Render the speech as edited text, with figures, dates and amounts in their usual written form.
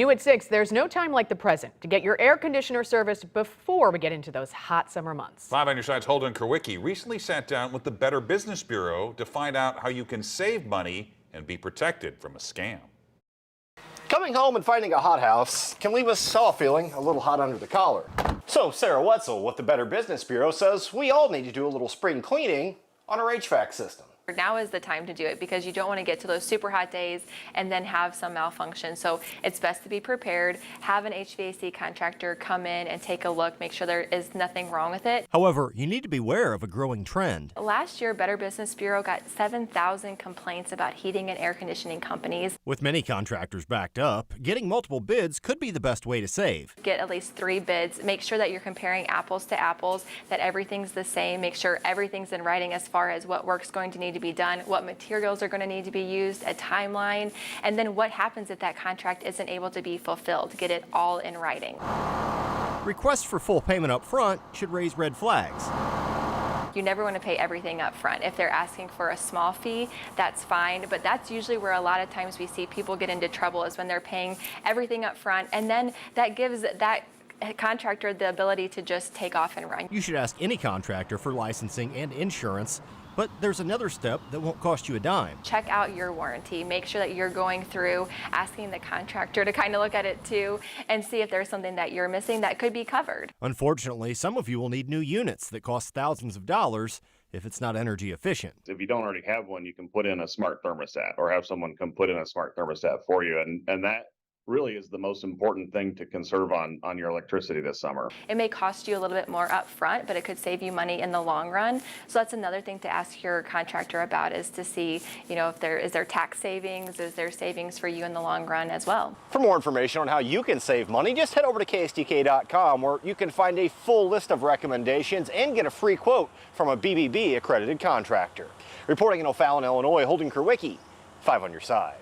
New at 6, there's no time like the present to get your air conditioner serviced before we get into those hot summer months. Live on your side's Holden Kerwicki recently sat down with the Better Business Bureau to find out how you can save money and be protected from a scam. Coming home and finding a hothouse can leave us all feeling a little hot under the collar. So Sarah Wetzel with the Better Business Bureau says we all need to do a little spring cleaning on our HVAC system. Now is the time to do it because you don't want to get to those super hot days and then have some malfunction. So it's best to be prepared, have an HVAC contractor come in and take a look, make sure there is nothing wrong with it. However, you need to be aware of a growing trend. Last year, Better Business Bureau got 7,000 complaints about heating and air conditioning companies. With many contractors backed up, getting multiple bids could be the best way to save. Get at least 3 bids. Make sure that you're comparing apples to apples, that everything's the same. Make sure everything's in writing as far as what work's going to need to be done, what materials are going to need to be used, a timeline, and then what happens if that contract isn't able to be fulfilled. Get it all in writing. Requests for full payment up front should raise red flags. You never want to pay everything up front. If they're asking for a small fee, that's fine, but that's usually where a lot of times we see people get into trouble, is when they're paying everything up front, and then that gives that contractor the ability to just take off and run. You should ask any contractor for licensing and insurance, but there's another step that won't cost you a dime. Check out your warranty. Make sure that you're going through, asking the contractor to kind of look at it too and see if there's something that you're missing that could be covered. Unfortunately, some of you will need new units that cost thousands of dollars if it's not energy efficient. If you don't already have one, you can put in a smart thermostat or have someone come put in a smart thermostat for you. And that really is the most important thing to conserve on your electricity this summer. It may cost you a little bit more up front, but it could save you money in the long run. So that's another thing to ask your contractor about, is to see, if is there tax savings, is there savings for you in the long run as well. For more information on how you can save money, just head over to KSDK.com, where you can find a full list of recommendations and get a free quote from a BBB accredited contractor. Reporting in O'Fallon, Illinois, Holden Kerwicki, 5 on your side.